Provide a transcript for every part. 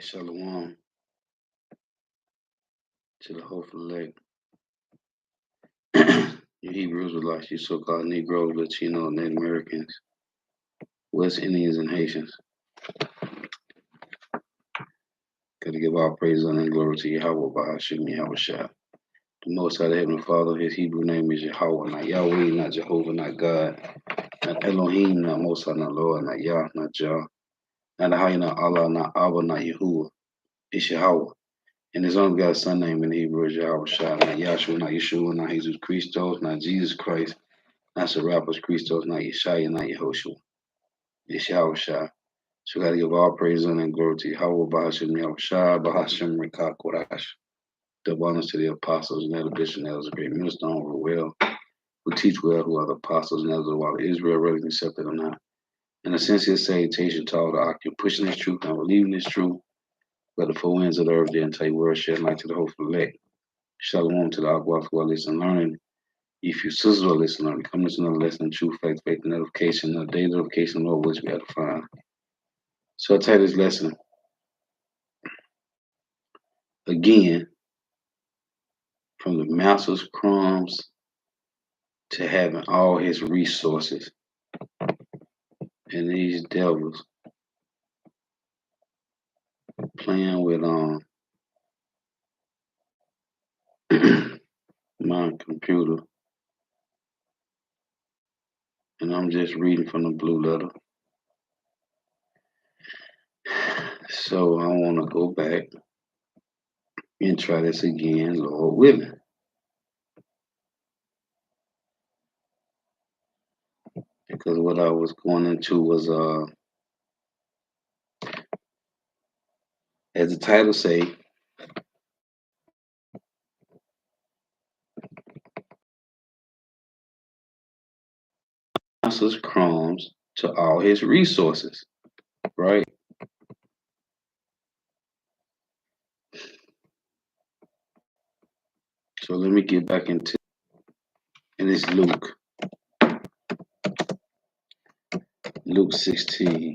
Hey, Shalom to the hopeful elect. You Hebrew Israelites, you so-called Negroes, Latinos, Native Americans, West Indians, and Haitians. Got to give all praise and glory to Yahweh, Bahashim, Yahweh Shah. The Most High, the Heavenly Father, his Hebrew name is Yahweh, not Yahweh, not Jehovah, not God, not Elohim, not Most High, not Lord, not Yah, not Jah, not Ahai, not Allah, not Abba, not Yahuwah. It's Yahweh. And his only God's son name in Hebrew is Yahweh Shah, not Yahshua, not Yeshua, not Jesus Christos, not Jesus Christ, not Serapis Christos, not Yeshaya, not Yehoshua. It's Yahweh Shah. So we got to give all praise and glory to Yahweh, Bahashim, Yahweh Shah, Bahashim, Rekah, Korash. Double honors to the apostles and elder bishops and elders, great ministers, who well, who teach well, who are the apostles and elders of all Israel, whether accepted or not. And a sincere salutation to all the occupant pushing this truth and believing this truth, whether the four winds of the earth, the entire world, shed light to the hopeful elect. Shalom to the Aqua who are listening, learning. If you sisters are listening, learning, come to another lesson in truth, faith, and edification, a day edification, Lord, which we have to find. So I take this lesson again from the master's crumbs to having all his resources. And these devils playing with my computer. And I'm just reading from the blue letter. So I want to go back and try this again, Lord willing. Because what I was going into was as the title say, master's crumbs to all his resources, right? So let me get back into, and it's Luke 16.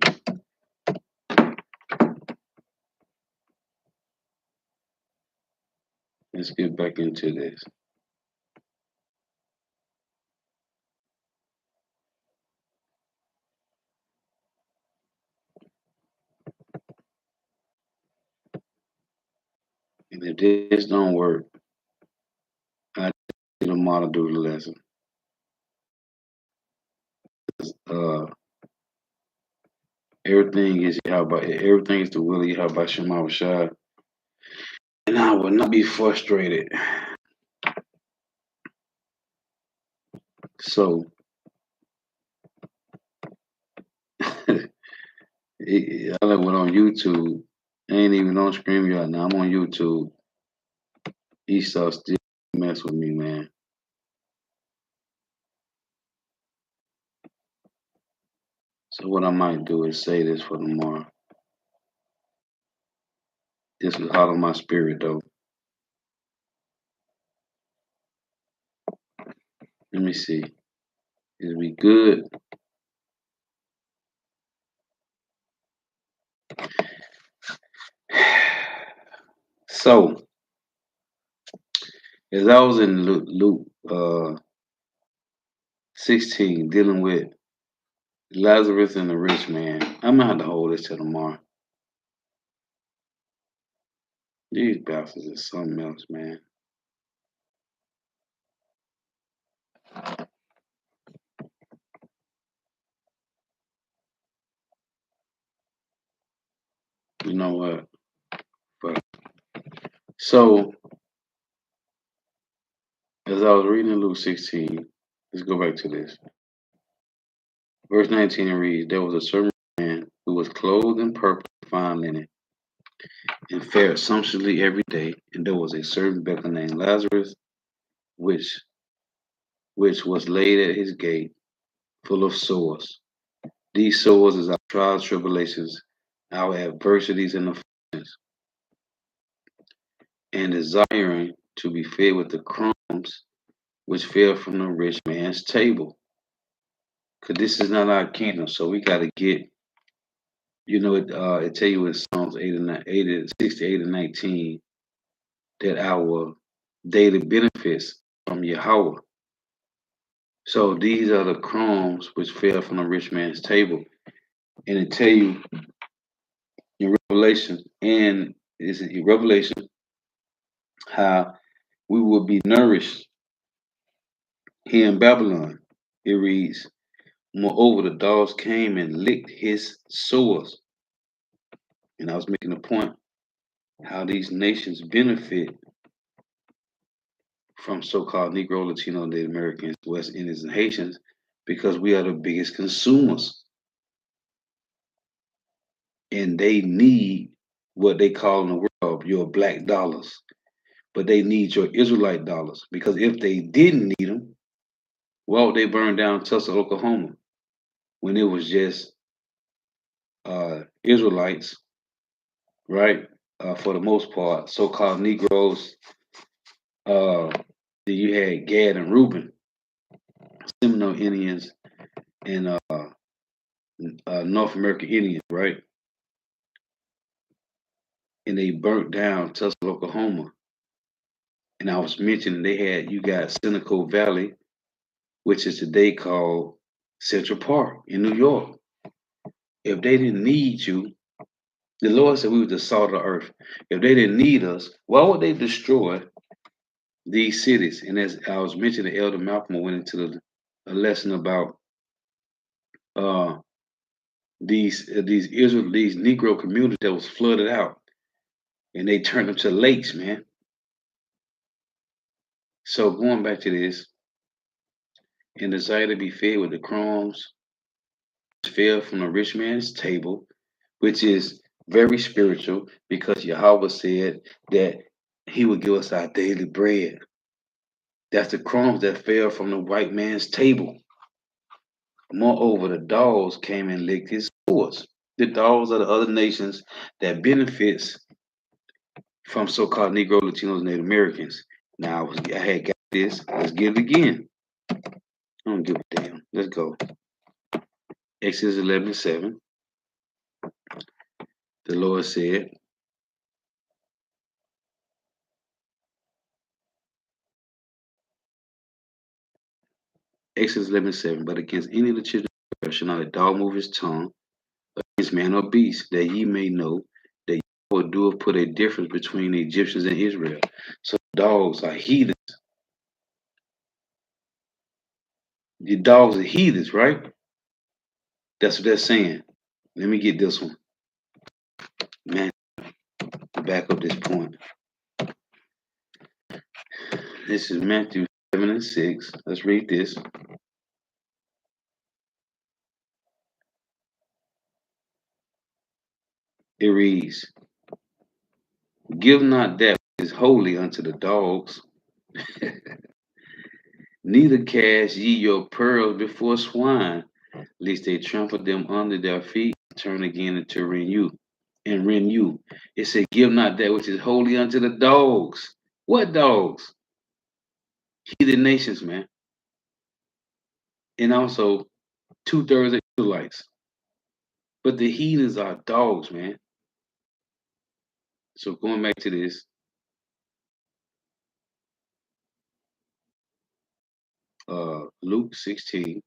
Let's get back into this. And if this don't work, I need a model do the lesson. Everything is everything is the will of Yahweh Shema Rashad. And I will not be frustrated. So I went on YouTube. I ain't even on StreamYard now. I'm on YouTube. Esau still mess with me, man. So what I might do is say this for tomorrow. This was hot on my spirit though. Let me see. Is we good? So as I was in Luke 16 dealing with Lazarus and the rich man, I'm gonna have to hold this till tomorrow. These bastards are something else, man. You know what? But so as I was reading Luke 16, let's go back to this. Verse 19 reads, there was a certain man who was clothed in purple fine linen and fared sumptuously every day, and there was a certain beggar named Lazarus, which was laid at his gate, full of sores. These sores is our trials, tribulations, our adversities, and afflictions, and desiring to be fed with the crumbs which fell from the rich man's table. Because this is not our kingdom, so we got to get You know, it tell you in Psalms 8 and 9, 68 and 19 that our daily benefits from Yahweh. So these are the crumbs which fell from the rich man's table. And it tell you in Revelation, and is in Revelation how we will be nourished here in Babylon. It reads, moreover, the dogs came and licked his sores. And I was making a point how these nations benefit from so-called Negro, Latino, Native Americans, West Indians, and Haitians because we are the biggest consumers. And they need what they call in the world your black dollars. But they need your Israelite dollars because if they didn't need them, why would they burn down Tulsa, Oklahoma when it was just Israelites, right? For the most part, so-called Negroes. Then you had Gad and Reuben, Seminole Indians, and North American Indians, right? And they burnt down Tulsa, Oklahoma. And I was mentioning you got Seneca Valley, which is today called Central Park in New York. If they didn't need you, the Lord said we were the salt of the earth. If they didn't need us, why would they destroy these cities? And as I was mentioning, Elder Malcolm went into a lesson about uh, these Negro communities that was flooded out, and they turned them to lakes, man. So going back to this, and desire to be fed with the crumbs fell from the rich man's table, which is very spiritual because Yahweh said that he would give us our daily bread. That's the crumbs that fell from the white man's table. Moreover, the dogs came and licked his sores. The dogs are the other nations that benefits from so-called Negro, Latinos, Native Americans. Now I had got this. Let's get it again. I don't give a damn. Let's go. Exodus 11:7. The Lord said, Exodus 11:7. But against any of the children of Israel shall not a dog move his tongue against man or beast, that ye may know that Yahweh doeth put a difference between the Egyptians and Israel. So dogs are heathens. The dogs are heathens, right? That's what they're saying. Let me get this one. Man, to back up this point. This is Matthew 7 and 6. Let's read this. It reads, give not that which is holy unto the dogs, neither cast ye your pearls before swine, lest they trample them under their feet, and turn again into rend you. It said, give not that which is holy unto the dogs. What dogs? Heathen nations, man. And also 2/3 of Israelites. But the heathens are dogs, man. So going back to this, Luke 16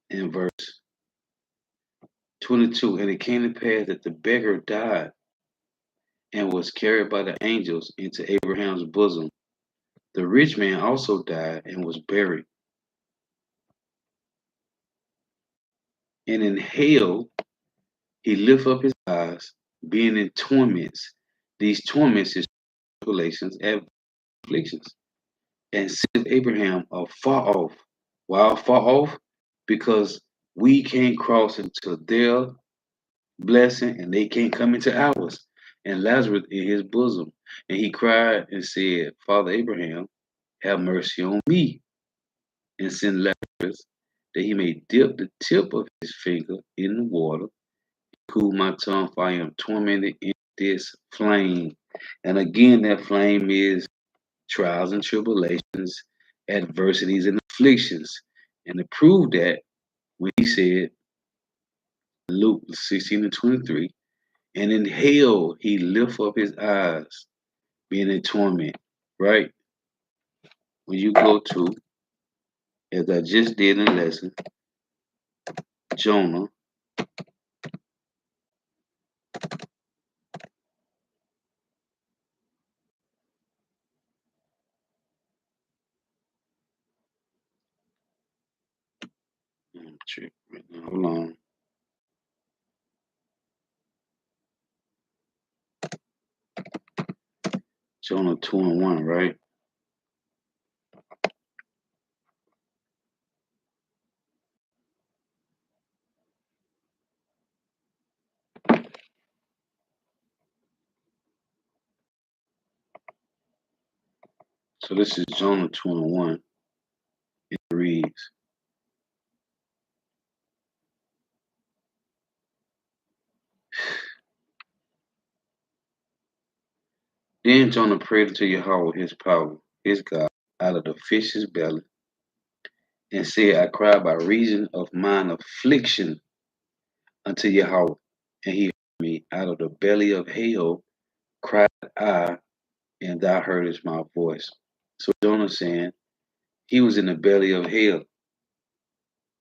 and verse 22. And it came to pass that the beggar died and was carried by the angels into Abraham's bosom. The rich man also died and was buried. And in hell he lifted up his eyes, being in torments. These torments is tribulations and afflictions. And said Abraham afar off. Why far off? Because we can't cross into their blessing and they can't come into ours. And Lazarus in his bosom. And he cried and said, Father Abraham, have mercy on me and send Lazarus that he may dip the tip of his finger in the water, cool my tongue, for I am tormented in this flame. And again, that flame is trials and tribulations, adversities and afflictions. And to prove that, when he said, Luke 16 and 23. And in hell he lift up his eyes, being in torment. Right? When you go to, as I just did in the lesson, Jonah, check right now, hold on. Jonah 2 and 1, right? So this is Jonah 2 and 1. It reads, Then Jonah prayed unto Yahweh his power, his God, out of the fish's belly, and said, I cried by reason of mine affliction unto Yahweh, and he heard me. Out of the belly of hell cried I, and thou heardest my voice. So Jonah saying he was in the belly of hell.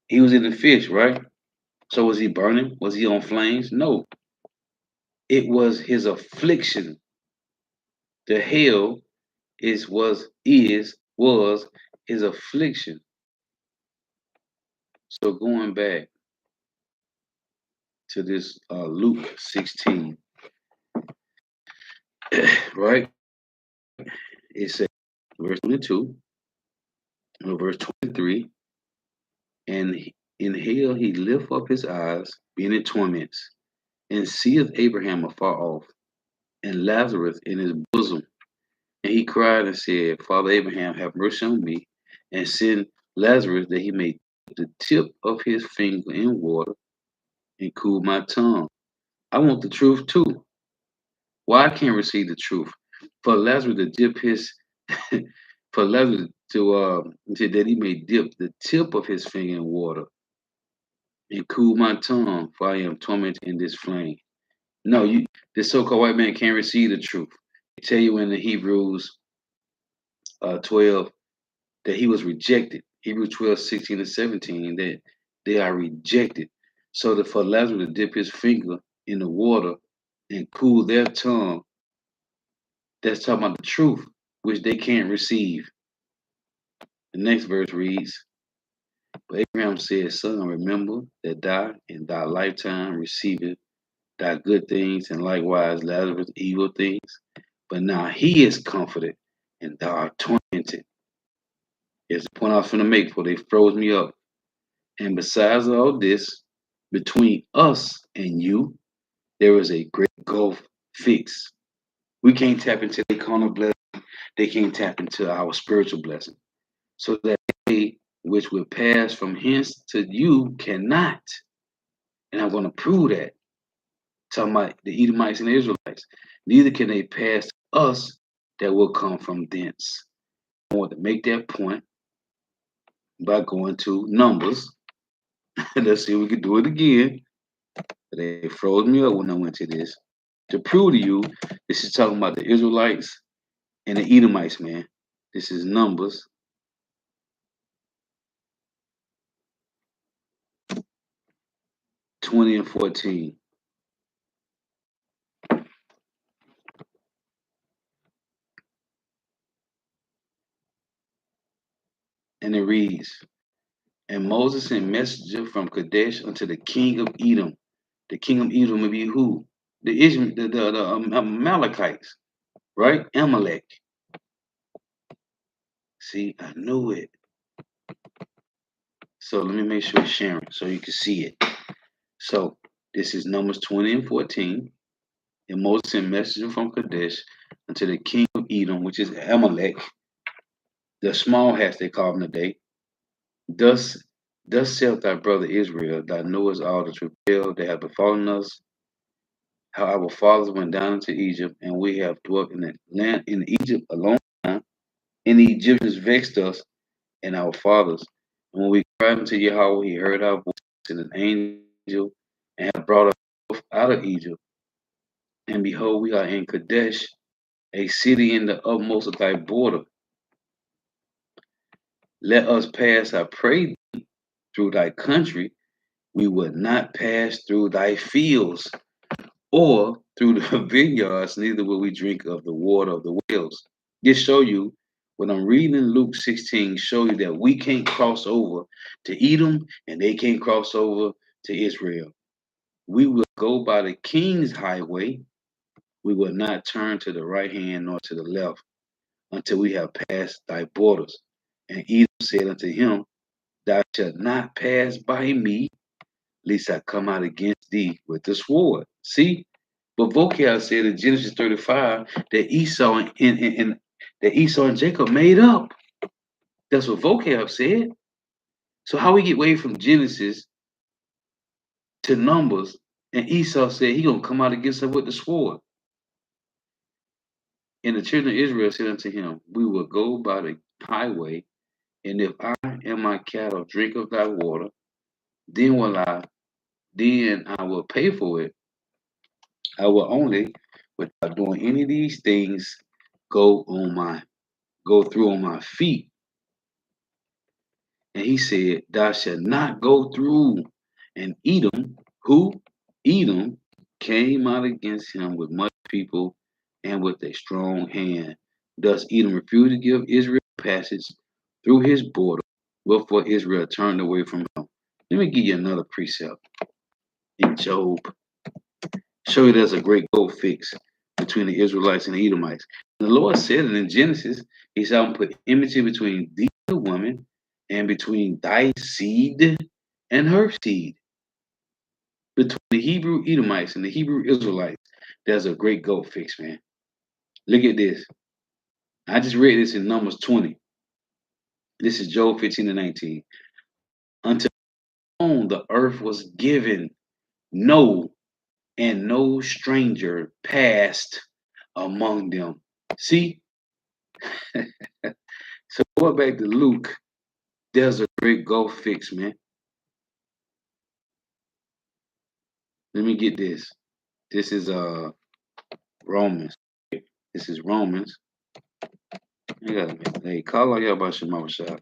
He was in the fish, right? So was he burning? Was he on flames? No. It was his affliction. The hell was his affliction. So going back to this Luke 16, right? It says, verse 22, verse 23, and in hell he lift up his eyes, being in torments, and seeth Abraham afar off, and Lazarus in his bosom. And he cried and said, Father Abraham, have mercy on me, and send Lazarus that he may dip the tip of his finger in water and cool my tongue. I want the truth too. Why I can't receive the truth? For Lazarus to dip his, for Lazarus to that he may dip the tip of his finger in water and cool my tongue, for I am tormented in this flame. No, this so-called white man can't receive the truth. They tell you in the Hebrews 12 that he was rejected. Hebrews 12, 16 and 17, that they are rejected. So that for Lazarus to dip his finger in the water and cool their tongue, that's talking about the truth, which they can't receive. The next verse reads, But Abraham said, Son, remember that thou in thy lifetime receivest thy good things, and likewise Lazarus evil things. But now he is comforted, and thou art tormented. Here's the point I was going to make before they froze me up. And besides all this, between us and you, there is a great gulf fixed. We can't tap into their carnal blessing. They can't tap into our spiritual blessing. So that they which will pass from hence to you cannot. And I'm going to prove that. Talking about the Edomites and the Israelites. Neither can they pass to us that will come from thence. I want to make that point by going to Numbers. Let's see if we can do it again. They froze me up when I went to this. To prove to you, this is talking about the Israelites and the Edomites, man. This is Numbers 20 and 14. And it reads, And Moses sent messenger from Kadesh unto the king of Edom. The king of Edom will be who? The Amalekites, right? Amalek. See, I knew it. So let me make sure it's sharing so you can see it. So this is Numbers 20 and 14. And Moses sent messenger from Kadesh unto the king of Edom, which is Amalek, the small hats they call him today. Thus, thus saith thy brother Israel, thou knowest all the travail that have befallen us, how our fathers went down into Egypt, and we have dwelt in the land in Egypt a long time, and the Egyptians vexed us and our fathers. And when we cried unto Yahweh, he heard our voice, and an angel and have brought us forth out of Egypt. And behold, we are in Kadesh, a city in the utmost of thy border. Let us pass, I pray thee, through thy country. We will not pass through thy fields or through the vineyards, neither will we drink of the water of the wells. Just show you what I'm reading in Luke 16, show you that we can't cross over to Edom and they can't cross over to Israel. We will go by the king's highway. We will not turn to the right hand nor to the left until we have passed thy borders. And Edom said unto him, Thou shalt not pass by me, lest I come out against thee with the sword. See? But Vocab said in Genesis 35 that Esau and Jacob made up. That's what Vocab said. So how we get away from Genesis to Numbers, and Esau said he gonna come out against us with the sword. And the children of Israel said unto him, We will go by the highway, and if I and my cattle drink of thy water, then I will pay for it. I will only, without doing any of these things, go through on my feet. And he said, Thou shalt not go through. And Edom, who? Edom came out against him with much people and with a strong hand. Thus Edom refused to give Israel passage through his border, wherefore Israel turned away from him. Let me give you another precept in Job. Show you there's a great gold fix between the Israelites and the Edomites. The Lord said it in Genesis, He said, I'm put enmity between thee, the woman, and between thy seed and her seed. Between the Hebrew Edomites and the Hebrew Israelites, there's a great gold fix, man. Look at this. I just read this in Numbers 20. This is Job 15 and 19. Until the earth was given, no stranger passed among them. See? So going back to Luke, there's a great gold fix, man. Let me get this. This is Romans. This is Romans. Hey, call out y'all about Shema Shop.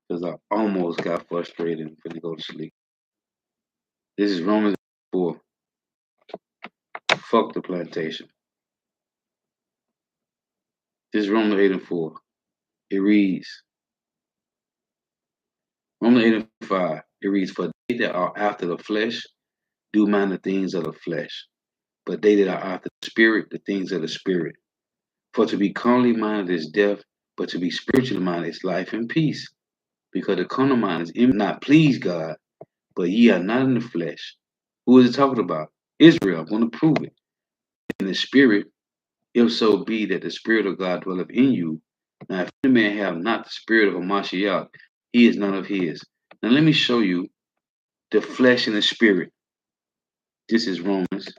Because I almost got frustrated and finna go to sleep. This is Romans 4. Fuck the plantation. This is Romans 8 and 4. It reads, Romans 8 and 5. It reads, For they that are after the flesh do mind the things of the flesh, but they that are after the spirit, the things of the spirit. For to be carnally minded is death, but to be spiritually minded is life and peace. Because the carnal mind is not please God, but ye are not in the flesh. Who is it talking about? Israel. I'm going to prove it. In the spirit, if so be that the spirit of God dwelleth in you. Now, if any man have not the spirit of a Mashiach, he is none of his. Now, let me show you the flesh and the spirit. This is Romans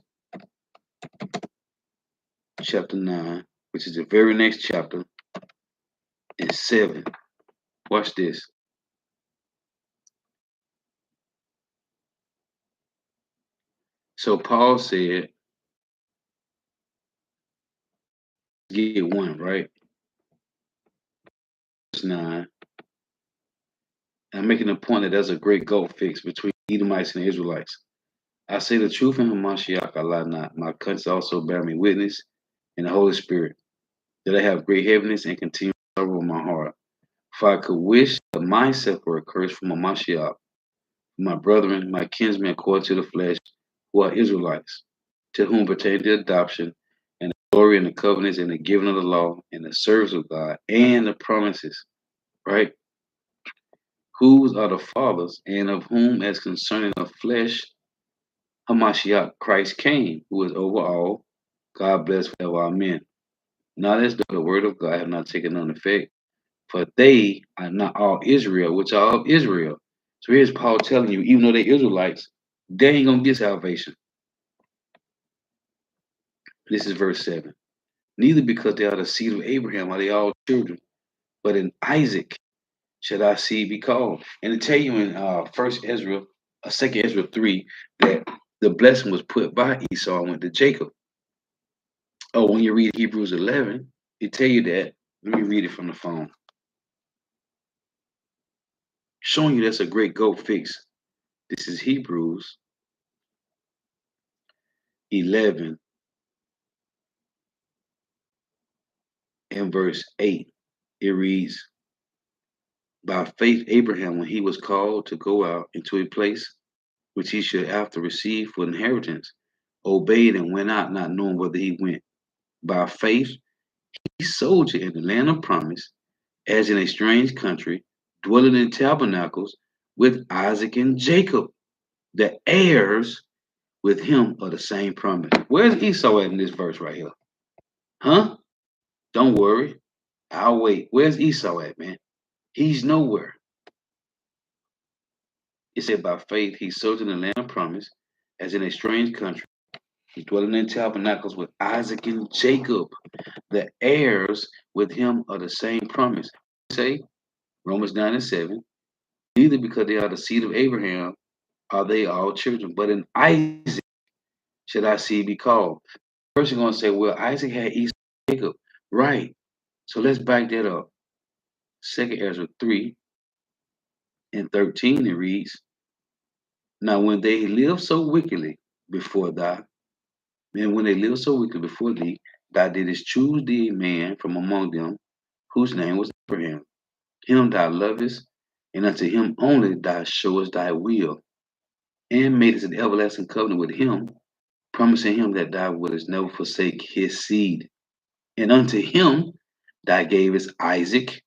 chapter 9, which is the very next chapter, and 7. Watch this. So Paul said, get one, right? Verse 9. I'm making a point that there's a great gulf fix between Edomites and Israelites. I say the truth in Hamashiach, I lie not. My conscience also bear me witness in the Holy Spirit, that I have great heaviness and continual sorrow in my heart. For I could wish that myself were accursed from Hamashiach, my brethren, my kinsmen according to the flesh, who are Israelites, to whom pertain the adoption and the glory and the covenants and the giving of the law and the service of God and the promises, right? Whose are the fathers, and of whom, as concerning the flesh, Hamashiach Christ came, who is over all. God bless forever. Amen. Not as though the word of God have not taken on effect, for they are not all Israel, which are of Israel. So here's Paul telling you, even though they're Israelites, they ain't gonna get salvation. This is verse 7. Neither because they are the seed of Abraham are they all children, but in Isaac shall thy seed be called. And to tell you in First Ezra Second Ezra 3, that the blessing was put by Esau and went to Jacob. Oh, when you read Hebrews 11, it tell you that. Let me read it from the phone. Showing you that's a great go fix. This is Hebrews 11 and verse 8. It reads, by faith Abraham, when he was called to go out into a place which he should after receive for inheritance, obeyed and went out, not knowing whither he went. By faith he sojourned in the land of promise, as in a strange country, dwelling in tabernacles with Isaac and Jacob, the heirs with him of the same promise. Where's Esau at in this verse right here? Huh? Don't worry. I'll wait. Where's Esau at, man? He's nowhere. It said, by faith he sojourned in the land of promise, as in a strange country, dwelling in tabernacles with Isaac and Jacob, the heirs with him of the same promise. Say, Romans 9 and 7, neither because they are the seed of Abraham are they all children, but in Isaac should I see be called. First, you're going to say, well, Isaac had Esau and Jacob. Right. So let's back that up. Second Ezra 3 and 13, it reads, now when they lived so wickedly before thou, and when they lived so wickedly before thee, thou didst choose thee a man from among them, whose name was Abraham. Him thou lovest, and unto him only thou showest thy will, and madest an everlasting covenant with him, promising him that thou wouldest never forsake his seed. And unto him thou gavest Isaac,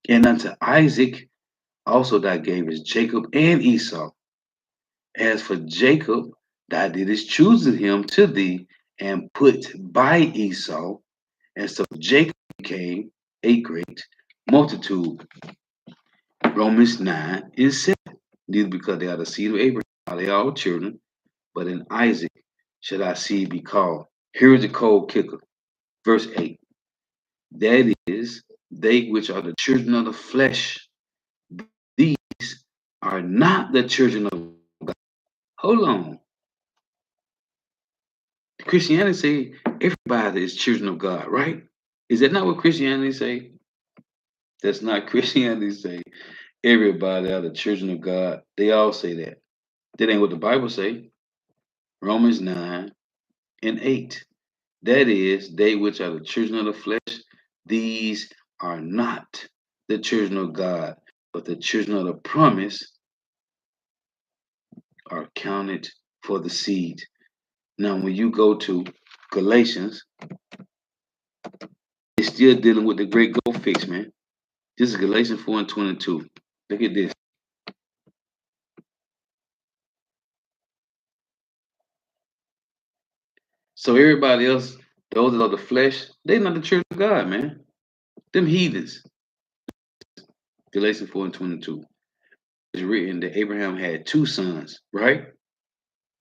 and unto Isaac also thou gavest Jacob and Esau. As for Jacob, thou didst choose him to thee, and put by Esau, and so Jacob became a great multitude. Romans 9 and 7. Neither because they are the seed of Abraham are they all children, but in Isaac should our seed be called. Here is the cold kicker. Verse 8. That is, they which are the children of the flesh, these are not the children of God. Hold on. Christianity say everybody is children of God, right? Is that not what Christianity say? That's not Christianity say. Everybody are the children of God. They all say that. That ain't what the Bible say. Romans 9 and 8. That is, they which are the children of the flesh, these are not the children of God, but the children of the promise are counted for the seed. Now, when you go to Galatians, it's still dealing with the great go fix, man. This is Galatians 4 and 22. Look at this. So everybody else, those that are the flesh, they not the church of God, man. Them heathens. Galatians 4 and 22. It's written that Abraham had two sons, right?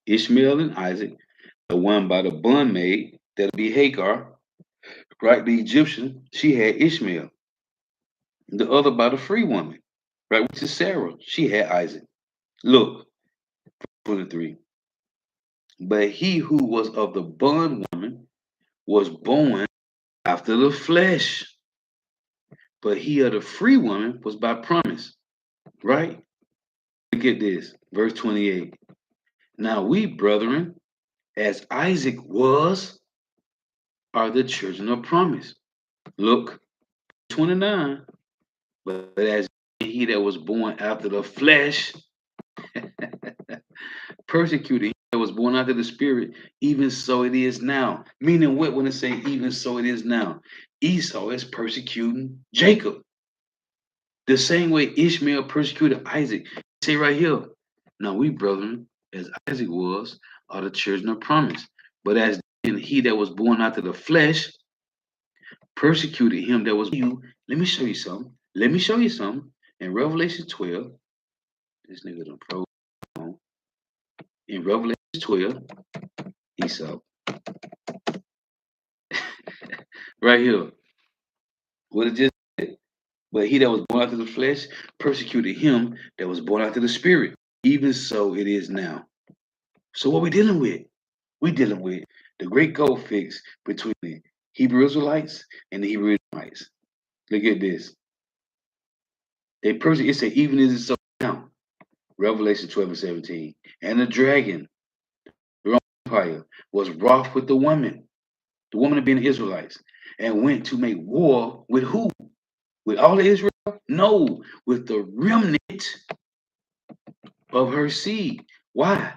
Ishmael and Isaac. The one by the bondmaid, that'll be Hagar, right? The Egyptian, she had Ishmael. The other by the free woman, right? Which is Sarah. She had Isaac. Look, 23. But he who was of the bondwoman was born after the flesh. But he of the free woman was by promise, right? Look at this, verse 28. Now we, brethren, as Isaac was, are the children of promise. Look, 29. But as he that was born after the flesh persecuted him that was born after the spirit, even so it is now. Meaning what when it say even so it is now? Esau is persecuting Jacob. The same way Ishmael persecuted Isaac. Say right here. Now we, brethren, as Isaac was, are the children of promise. But as he that was born after the flesh persecuted him that was you. Let me show you something. Let me show you something. In Revelation 12, this nigga done pro on. In Revelation 12, Esau. Right here. What it just said. But he that was born after the flesh persecuted him that was born after the spirit. even so it is now. So what we dealing with? We dealing with the great gold fix between the Hebrew Israelites and the Hebrew Israelites. Look at this. They personally, it said, even as it is so now. Revelation 12 and 17. And the dragon, the Roman Empire, was wroth with the woman of being the Israelites, and went to make war with who? With all of Israel? No, with the remnant of her seed. Why?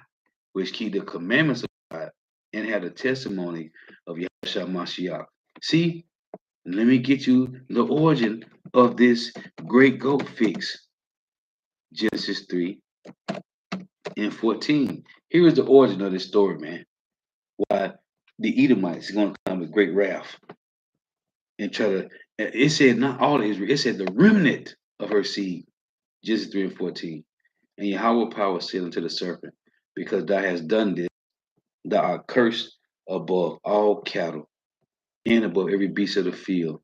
Which keep the commandments of God and had a testimony of Yahshua Mashiach. See, let me get you the origin of this great goat fix. Genesis 3 and 14. Here is the origin of this story, man. Why the Edomites are going to come with great wrath and try to, it said not all of Israel, it said the remnant of her seed. Genesis 3 and 14. And Yahweh power said unto the serpent, because thou hast done this, thou art cursed above all cattle and above every beast of the field.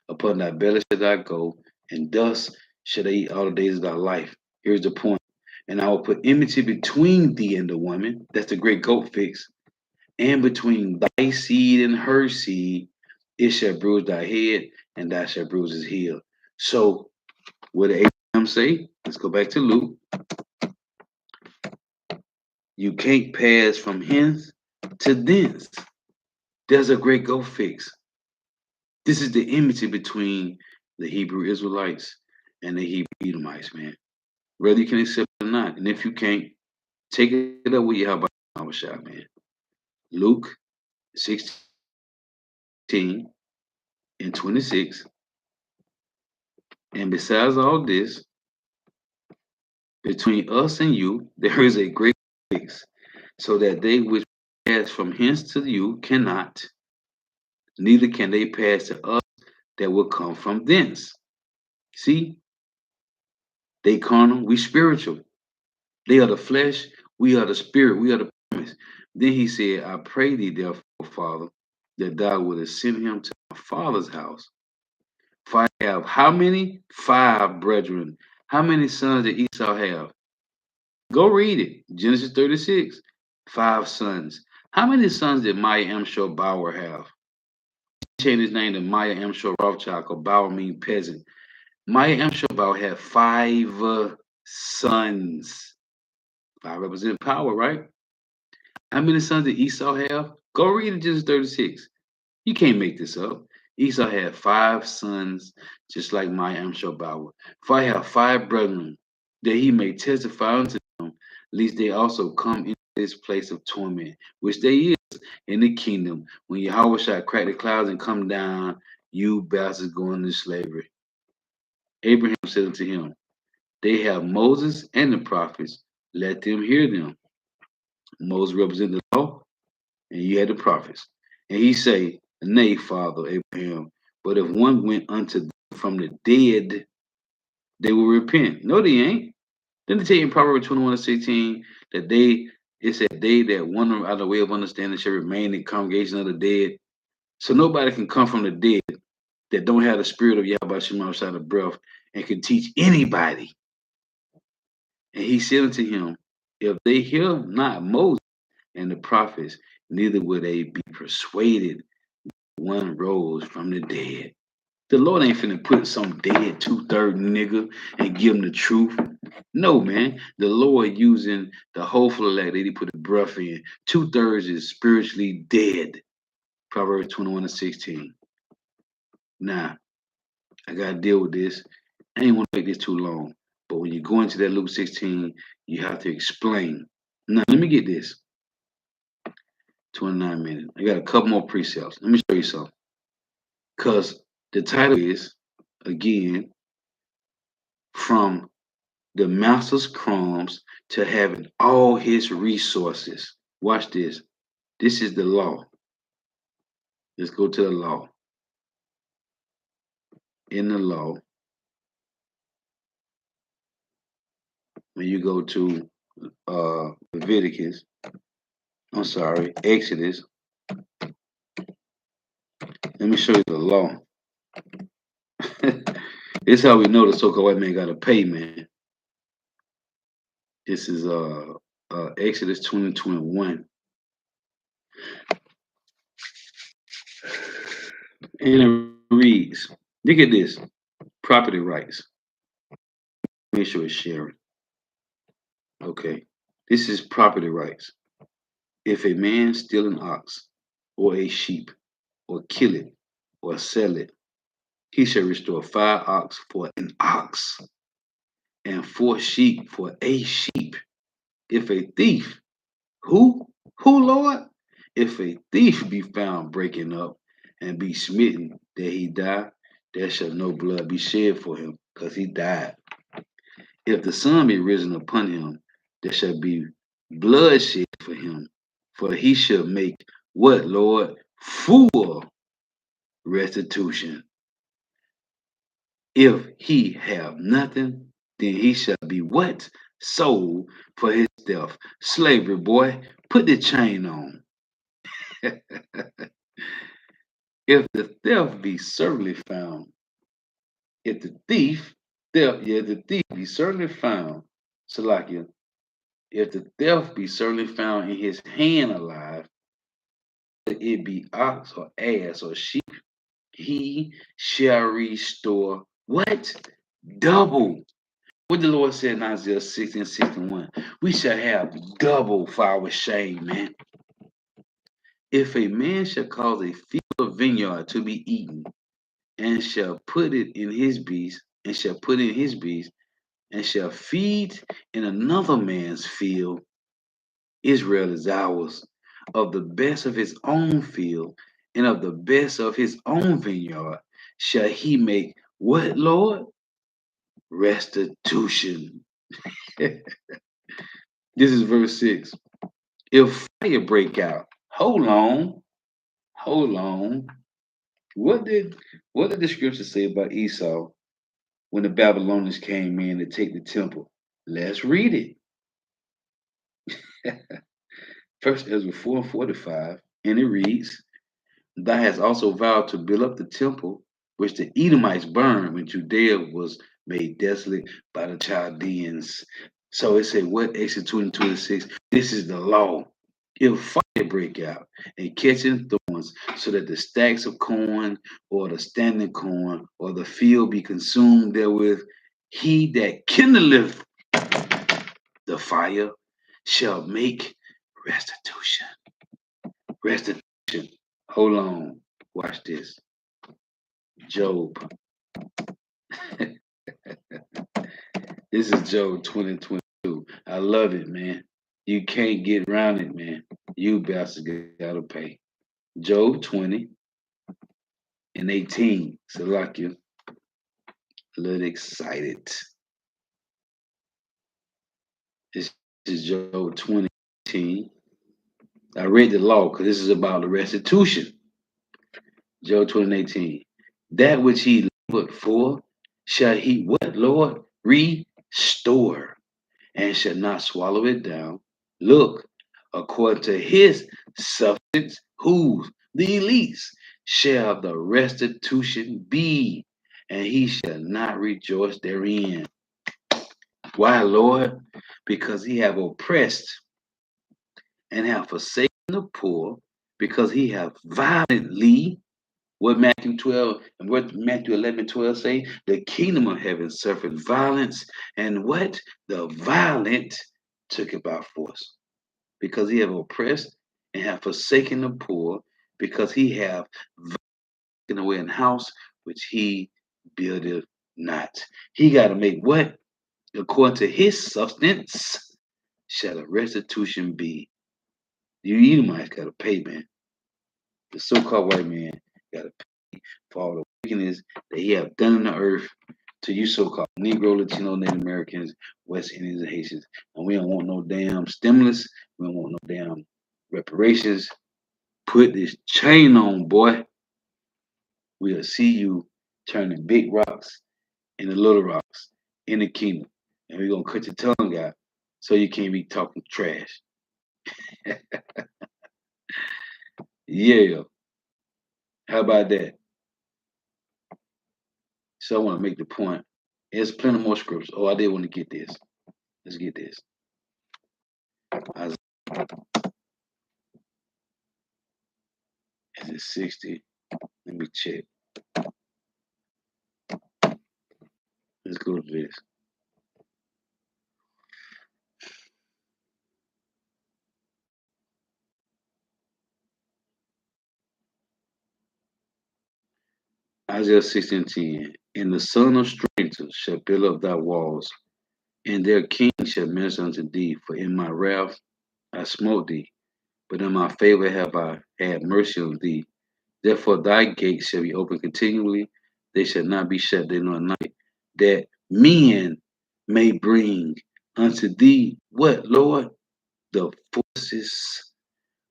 Upon thy belly shall thou go, and dust shall they eat all the days of thy life. Here's the point. And I will put enmity between thee and the woman. That's the great goat fix. And between thy seed and her seed, it shall bruise thy head, and thou shalt bruise his heel. So, what did Abraham say? Let's go back to Luke. You can't pass from hence to thence. There's a great goat fix. This is the enmity between the Hebrew Israelites and the Hebrew Edomites, man. Whether you can accept it or not. And if you can't, take it up with Yahweh Shah, man. Luke 16 and 26. And besides all this, between us and you, there is a great fix, so that they which pass from hence to you cannot, neither can they pass to us that will come from thence. See, they carnal, we spiritual. They are the flesh, we are the spirit, we are the promise. Then he said, I pray thee, therefore, Father, that thou wouldest send him to my father's house. For I have how many? 5 brethren. How many sons did Esau have? Go read it. Genesis 36. 5 sons. How many sons did Maya Amshel Bauer have? He changed his name to Maya Amshel Rothschild, because Bauer means peasant. Maya Amshel Bauer had 5 sons. 5 represented power, right? How many sons did Esau have? Go read it, Genesis 36. You can't make this up. Esau had 5 sons, just like Maya Amshel Bauer. For I have 5 brethren, that he may testify unto them, lest they also come into this place of torment, which they is in the kingdom. When Yahweh shall crack the clouds and come down, you bastards go into slavery. Abraham said unto him, they have Moses and the prophets, let them hear them. Moses represented the law, and you had the prophets. And he say, nay, Father Abraham, but if one went unto them from the dead, they will repent. No, they ain't. Didn't it tell you in Proverbs 21 and 16 that it said, they that wander out of the way of understanding shall remain in the congregation of the dead. So nobody can come from the dead that don't have the spirit of Yahweh Shema outside of breath and can teach anybody. And he said unto him, if they hear not Moses and the prophets, neither will they be persuaded. One rose from the dead. The Lord ain't finna put some dead 2/3 nigga and give him the truth. No, man. The Lord using the hopeful elect that he put the breath in. 2/3 is spiritually dead. Proverbs 21 and 16. Now, I gotta deal with this. I ain't want to make this too long. But when you go into that Luke 16, you have to explain. Now, let me get this. 29 minutes. I got a couple more precepts. Let me show you something. Because the title is, again, from the master's crumbs to having all his resources. Watch this. This is the law. Let's go to the law. In the law, when you go to Leviticus, Exodus, let me show you the law. This is how we know the so-called white man got to pay, man. This is Exodus 20:21. And it reads, look at this, property rights. Make sure it's sharing. Okay. This is property rights. If a man steal an ox or a sheep or kill it or sell it, he shall restore 5 ox for an ox and 4 sheep for a sheep. If a thief, who? Who, Lord? If a thief be found breaking up and be smitten that he die, there shall no blood be shed for him, because he died. If the sun be risen upon him, there shall be bloodshed for him, for he shall make what, Lord? Full restitution. If he have nothing, then he shall be what? Sold for his theft. Slavery, boy, put the chain on. If the theft be certainly found, if the thief, the thief be certainly found, Salakia, if the theft be certainly found in his hand alive, whether it be ox or ass or sheep, he shall restore what? Double. What the Lord said in Isaiah 60 and 61. We shall have double for our shame, man. If a man shall cause a field of vineyard to be eaten, and shall put it in his beast, and shall put in his beast, and shall feed in another man's field, Israel is ours, of the best of his own field, and of the best of his own vineyard, shall he make what, Lord? Restitution. This is verse 6. If fire break out, hold on. What did the scripture say about Esau when the Babylonians came in to take the temple? Let's read it. First Ezra 4 and 45, and it reads, Thou hast also vowed to build up the temple which the Edomites burned when Judea was made desolate by the Chaldeans. So it said, what? Exodus 2 and 26. This is the law. If fire break out and catching thorns, so that the stacks of corn or the standing corn or the field be consumed therewith, he that kindleth the fire shall make restitution. Restitution. Hold on. Watch this. Job. This is Job 2022. I love it, man. You can't get around it, man. You bastards gotta pay. Job 20 and 18. Salakia. A little excited. This is Job 20. I read the law because this is about the restitution. Job 20:18. That which he labored for shall he what, Lord? Restore, and shall not swallow it down. Look, according to his substance, whose the elites shall the restitution be, and he shall not rejoice therein. Why, Lord? Because he have oppressed and have forsaken the poor, because he have violently, what Matthew 12 and what Matthew 11 and 12 say, the kingdom of heaven suffered violence, and what? The violent took it by force. Because he have oppressed and have forsaken the poor, because he have taken away an house which he builded not. He got to make what? According to his substance shall a restitution be. You Edomites got to pay, man. The so-called white man got to pay for all the wickedness that he have done in the earth to you so-called Negro, Latino, Native Americans, West Indians, and Haitians. And we don't want no damn stimulus. We don't want no damn reparations. Put this chain on, boy. We'll see you turning big rocks into little rocks in the kingdom. And we're going to cut your tongue out so you can't be talking trash. Yeah. How about that? So I want to make the point. There's plenty more scripts. Oh, I did want to get this. Let's get this. Is it 60? Let me check. Let's go to this. Isaiah 16:10. And the son of strangers shall build up thy walls, and their king shall minister unto thee. For in my wrath I smote thee, but in my favor have I had mercy on thee. Therefore thy gates shall be open continually, they shall not be shut day nor night, that men may bring unto thee what, Lord? The forces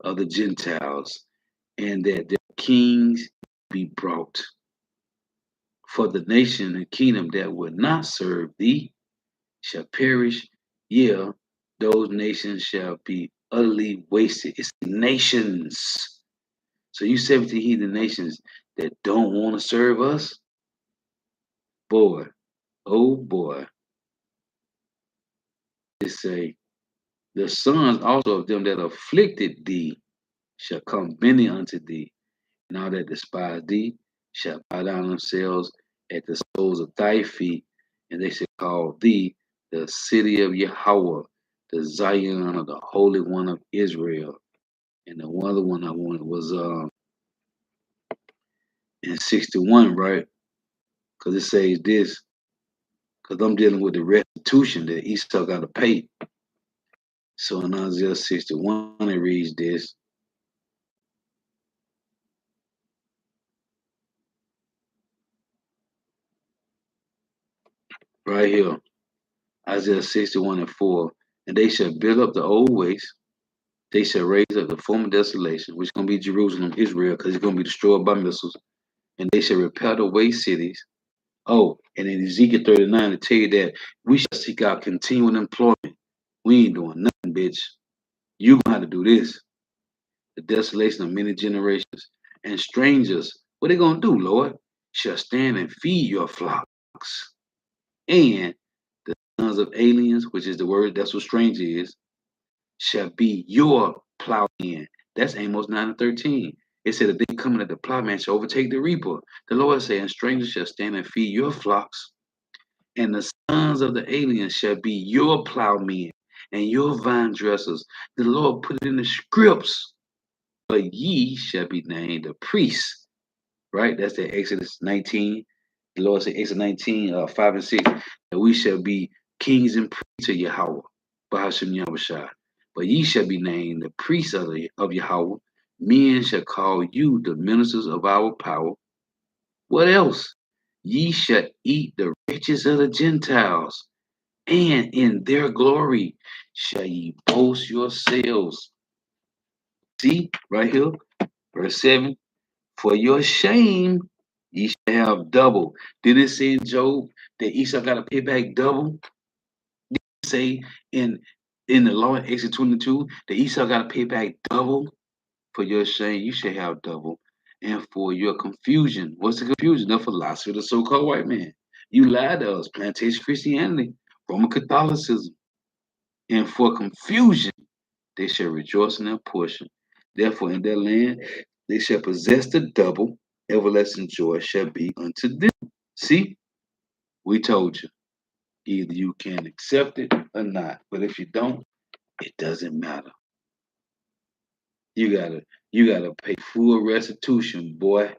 of the Gentiles, and that their kings be brought. For the nation and kingdom that would not serve thee shall perish. Yeah, those nations shall be utterly wasted. It's nations. So you 17 heathen nations that don't want to serve us, boy, oh boy. They say, the sons also of them that afflicted thee shall come many unto thee, and all that despise thee shall bow down themselves at the soles of thy feet, and they shall call thee the city of Yahweh, the Zion of the Holy One of Israel. And the one other one I wanted was in 61, right? Because it says this, because I'm dealing with the restitution that Esau got to pay. So in Isaiah 61, it reads this. Right here, Isaiah 61:4. And they shall build up the old ways. They shall raise up the former desolation, which is going to be Jerusalem, Israel, because it's going to be destroyed by missiles. And they shall repair the waste cities. Oh, and in Ezekiel 39, to tell you that we shall seek out continuing employment. We ain't doing nothing, bitch. You gonna have to do this. The desolation of many generations. And strangers, what they gonna do, Lord? Shall stand and feed your flocks. And the sons of aliens, which is the word, that's what stranger is, shall be your plowman. That's Amos 9:13. It said that they coming at the plowman shall overtake the reaper. The Lord said, and strangers shall stand and feed your flocks, and the sons of the aliens shall be your plowmen and your vine dressers. The Lord put it in the scripts, but ye shall be named the priests. Right? That's the Exodus 19. The Lord said, Exodus 19, 5 and 6, that we shall be kings and priests of Yahweh, Bahashim Yahushua. But ye shall be named the priests of Yahweh. Men shall call you the ministers of our power. What else? Ye shall eat the riches of the Gentiles, and in their glory shall ye boast yourselves. See, right here, verse 7. For your shame ye shall have double. Did it say in Job that Esau got to pay back double? Did it say in the law in Exodus 22 that Esau got to pay back double? For your shame you shall have double. And for your confusion, what's the confusion? The philosophy of the so-called white man. You lied to us, plantation Christianity, Roman Catholicism. And for confusion, they shall rejoice in their portion. Therefore, in their land, they shall possess the double. Everlasting joy shall be unto them. See, we told you. Either you can accept it or not. But if you don't, it doesn't matter. You gotta pay full restitution, boy.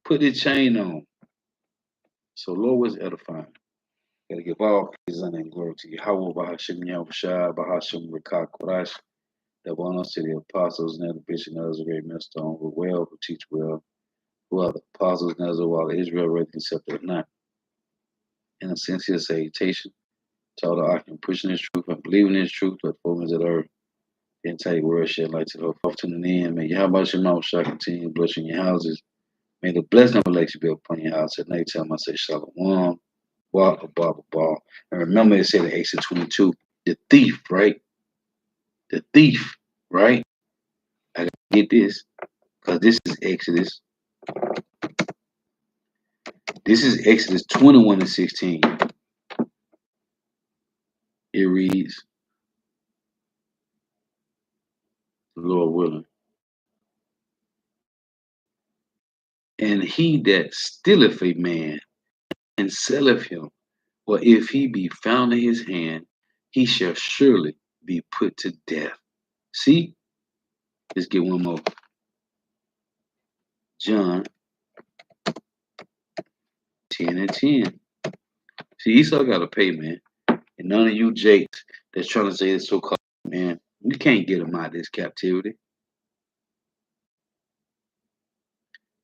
Put the chain on. So Lord was edifying. Gotta give all praise and glory to Yahweh, Bahashim Yahushua, Bahashim Rekah Korash. That one to the apostles and the bishop and others, a great millstone, who well, who teach well, who are the apostles and others, while Israel ready accepted or not. In a sincere salutation to all the ark and pushing this truth and believing this truth, but fullness of the earth. The entire world shed light to the hope to the end. May Yahweh Shema shall continue blessing your houses. May the blessing of election be upon your house. At night time I say Shalom. Walk above ball. And remember it said in Exodus 22, the thief, right? The thief, right? I gotta get this. Because this is Exodus. This is Exodus 21:16. It reads, Lord willing. And he that stealeth a man and selleth him, or if he be found in his hand, he shall surely be put to death. See, let's get one more. John 10 and 10. See, Esau got to pay, man. And none of you jakes that's trying to say it's so called, man, we can't get him out of this captivity.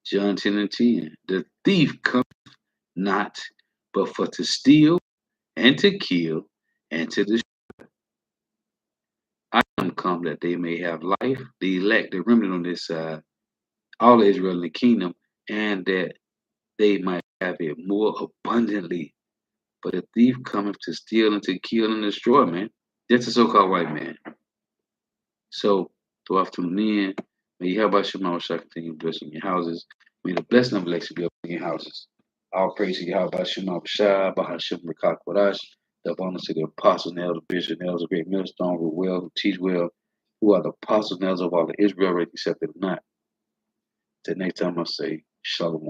John 10 and 10. The thief cometh not but for to steal and to kill and to destroy. I am come that they may have life, the elect, the remnant on this side, all of Israel in the kingdom, and that they might have it more abundantly. But the thief cometh to steal and to kill and destroy, man. That's the so-called white man. So, to afternoon in, may you have about Shema Shah continue blessing your houses. May the blessing of Alexia be upon your houses. All praise to Yahweh Shema Shah, Bahashim Rakak Wadash, the abundance to the apostles and elder bishops and elders of great millstone who well, who teach well, who are the apostles and elders of all of Israel, already accepted or not. Till next time I say, Shalom.